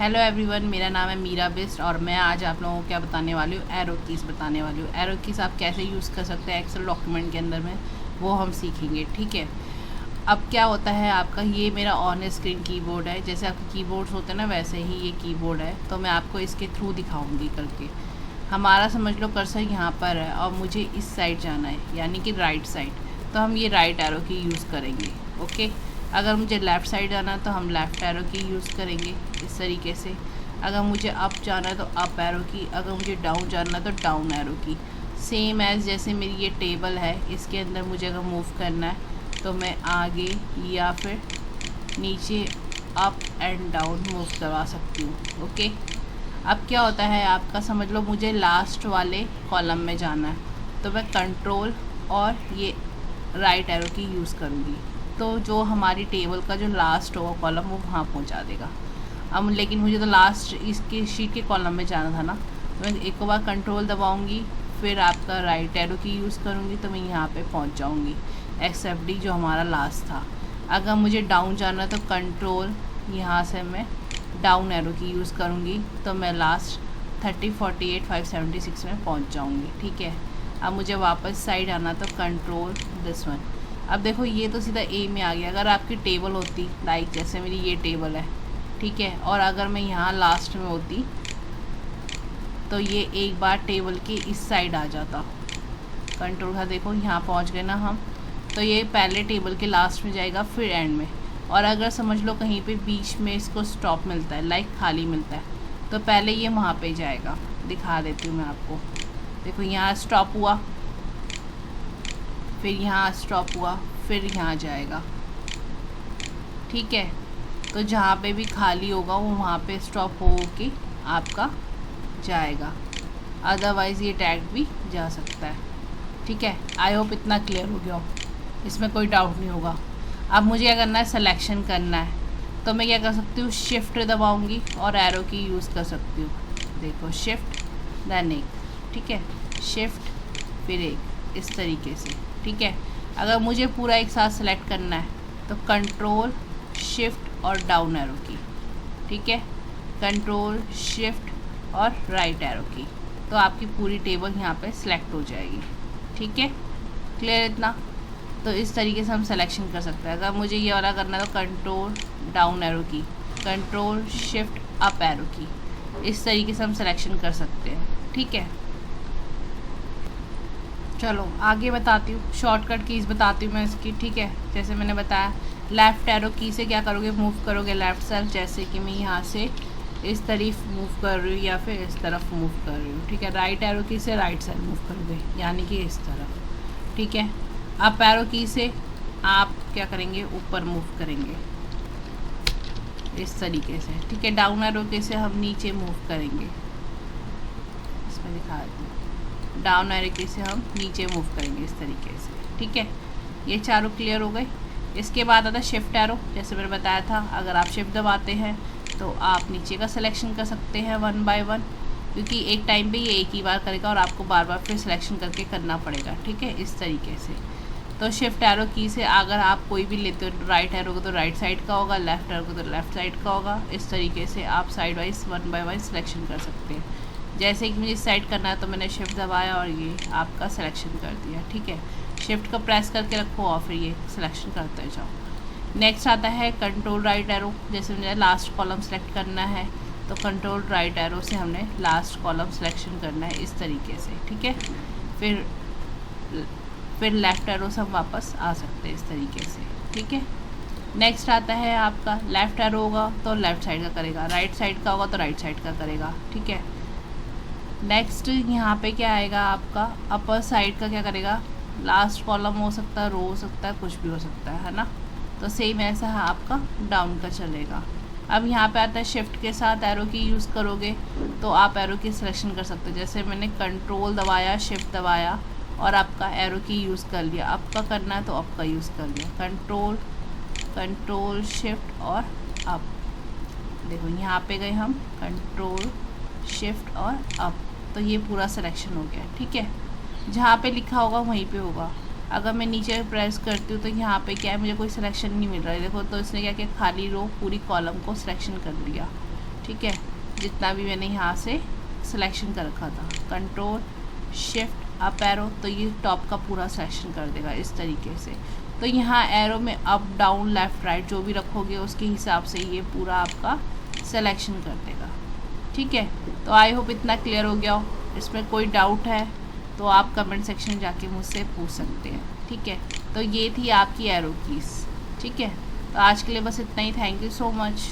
Hello everyone, मेरा नाम है मीरा बिस्ट और मैं आज आप लोगों को क्या बताने वाली हूँ, एरो कीज़ बताने वाली हूँ। एरो कीज़ आप कैसे यूज़ कर सकते हैं एक्सेल डॉक्यूमेंट के अंदर में, वो हम सीखेंगे। ठीक है, अब क्या होता है आपका, ये मेरा ऑन स्क्रीन कीबोर्ड है। जैसे आपके कीबोर्ड्स होते हैं ना, वैसे ही ये कीबोर्ड है। तो मैं आपको इसके थ्रू दिखाऊंगी करके। हमारा समझ लो कर्सर यहाँ पर है और मुझे इस साइड जाना है, यानी कि राइट साइड। तो हम ये राइट एरो की यूज़ करेंगे। ओके, अगर मुझे लेफ़्ट साइड जाना है तो हम लेफ़्ट एरो की यूज़ करेंगे इस तरीके से। अगर मुझे अप जाना है तो अप एरो की, अगर मुझे डाउन जाना है तो डाउन एरो की। सेम एज़ जैसे मेरी ये टेबल है, इसके अंदर मुझे अगर मूव करना है तो मैं आगे या फिर नीचे अप एंड डाउन मूव करवा सकती हूँ। ओके, अब क्या होता है आपका, समझ लो मुझे लास्ट वाले कॉलम में जाना है तो मैं कंट्रोल और ये राइट एरो की यूज़ करूँगी। तो जो हमारी टेबल का जो लास्ट होगा कॉलम, वो वहाँ पहुँचा देगा। अब लेकिन मुझे तो लास्ट इसके शीट के कॉलम में जाना था ना, तो मैं एक बार कंट्रोल दबाऊँगी, फिर आपका राइट एरो की यूज़ करूँगी तो मैं यहाँ पे पहुँच जाऊँगी, एक्सेप्ट डी जो हमारा लास्ट था। अगर मुझे डाउन जाना है तो कंट्रोल, यहाँ से मैं डाउन एरो की यूज़ करूँगी तो मैं लास्ट 30, 48, 576 में पहुँच जाऊँगी। ठीक है, अब मुझे वापस साइड आना तो कंट्रोल दिस वन। अब देखो ये तो सीधा ए में आ गया। अगर आपकी टेबल होती, लाइक जैसे मेरी ये टेबल है, ठीक है, और अगर मैं यहाँ लास्ट में होती तो ये एक बार टेबल के इस साइड आ जाता। कंट्रोल का देखो यहाँ पहुँच गए ना हम, तो ये पहले टेबल के लास्ट में जाएगा फिर एंड में। और अगर समझ लो कहीं पे बीच में इसको स्टॉप मिलता है, लाइक खाली मिलता है, तो पहले ये वहाँ पे जाएगा। दिखा देती हूँ मैं आपको। देखो यहाँ स्टॉप हुआ, फिर यहाँ स्टॉप हुआ, फिर यहाँ जाएगा। ठीक है, तो जहाँ पे भी खाली होगा वो वहाँ पे स्टॉप हो के आपका जाएगा। अदरवाइज़ ये टैग भी जा सकता है। ठीक है, आई होप इतना क्लियर हो गया हो, इसमें कोई डाउट नहीं होगा। अब मुझे क्या करना है, सिलेक्शन करना है। तो मैं क्या कर सकती हूँ, शिफ्ट दबाऊँगी और एरो की यूज़ कर सकती हूँ। देखो शिफ्ट देन एक, ठीक है, शिफ्ट फिर एक, इस तरीके से। ठीक है, अगर मुझे पूरा एक साथ सेलेक्ट करना है तो कंट्रोल शिफ्ट और डाउन एरो की। ठीक है, कंट्रोल शिफ्ट और राइट एरो की, तो आपकी पूरी टेबल यहाँ पे सिलेक्ट हो जाएगी। ठीक है, क्लियर इतना? तो इस तरीके से हम सिलेक्शन कर सकते हैं। अगर मुझे ये वाला करना है तो कंट्रोल डाउन एरो की, कंट्रोल शिफ्ट अप एरो की, इस तरीके से हम सिलेक्शन कर सकते हैं। ठीक है, चलो आगे बताती हूँ, शॉर्टकट कीज़ बताती हूँ मैं इसकी। ठीक है, जैसे मैंने बताया, लेफ़्ट एरो की से क्या करोगे, मूव करोगे लेफ़्ट साइड। जैसे कि मैं यहाँ से इस तरफ मूव कर रही हूँ या फिर इस तरफ मूव कर रही हूँ। ठीक है, राइट एरो की से राइट साइड मूव करोगे, यानी कि इस तरफ। ठीक है, अप एरो की से आप क्या करेंगे, ऊपर मूव करेंगे इस तरीके से। ठीक है, डाउन एरो की से हम नीचे मूव करेंगे, इसमें दिखा देती हूँ, डाउन एरो की से हम नीचे मूव करेंगे इस तरीके से। ठीक है, ये चारों क्लियर हो गए। इसके बाद आता है शिफ्ट एरो। जैसे मैंने बताया था, अगर आप शिफ्ट दबाते हैं तो आप नीचे का सिलेक्शन कर सकते हैं वन बाय वन, क्योंकि एक टाइम पे ये एक ही बार करेगा और आपको बार बार फिर सिलेक्शन करके करना पड़ेगा। ठीक है, इस तरीके से। तो शिफ्ट एरो की से अगर आप कोई भी लेते हो, राइट एरो को तो राइट साइड का होगा, लेफ्ट एरो को तो लेफ्ट साइड का होगा। इस तरीके से आप side wise one by one selection कर सकते हैं। जैसे कि मुझे साइड करना है तो मैंने शिफ्ट दबाया और ये आपका सिलेक्शन कर दिया। ठीक है, शिफ्ट को प्रेस करके रखो और फिर ये सिलेक्शन करते जाओ। नेक्स्ट आता है कंट्रोल राइट एरो। जैसे मुझे लास्ट कॉलम सेलेक्ट करना है तो कंट्रोल राइट एरो से हमने लास्ट कॉलम सिलेक्शन करना है इस तरीके से। ठीक है, फिर लेफ़्ट एरो से हम वापस आ सकते हैं इस तरीके से। ठीक है, नेक्स्ट आता है आपका लेफ़्ट एरो होगा तो लेफ़्ट साइड का करेगा, राइट साइड का होगा तो राइट साइड का करेगा। ठीक है, नेक्स्ट यहाँ पे क्या आएगा आपका, अपर साइड का क्या करेगा, लास्ट कॉलम हो सकता है, रो हो सकता है, कुछ भी हो सकता है ना। तो सेम ऐसा है आपका डाउन का चलेगा। अब यहाँ पे आता है शिफ्ट के साथ एरो की यूज़ करोगे तो आप एरो की सिलेक्शन कर सकते हो। जैसे मैंने कंट्रोल दबाया, शिफ्ट दबाया और आपका एरो की यूज़ कर लिया। आपका करना है तो आपका यूज़ कर लिया, कंट्रोल शिफ्ट और अप। देखो यहाँ पे गए हम, कंट्रोल शिफ्ट और अप, तो ये पूरा सिलेक्शन हो गया। ठीक है, जहाँ पे लिखा होगा वहीं पे होगा। अगर मैं नीचे प्रेस करती हूँ तो यहाँ पे क्या है, मुझे कोई सिलेक्शन नहीं मिल रहा है। देखो, तो इसने क्या किया, खाली रो पूरी कॉलम को सिलेक्शन कर लिया। ठीक है, जितना भी मैंने यहाँ से सिलेक्शन कर रखा था। कंट्रोल शिफ्ट अप एरो, तो ये टॉप का पूरा सिलेक्शन कर देगा इस तरीके से। तो यहाँ एरो में अप डाउन लेफ़्ट राइट जो भी रखोगे उसके हिसाब से ये पूरा आपका सिलेक्शन कर देगा। ठीक है, तो आई होप इतना क्लियर हो गया हो। इसमें कोई डाउट है तो आप कमेंट सेक्शन जाके मुझसे पूछ सकते हैं। ठीक है, तो ये थी आपकी एरो कीज़। ठीक है, तो आज के लिए बस इतना ही। Thank you so much.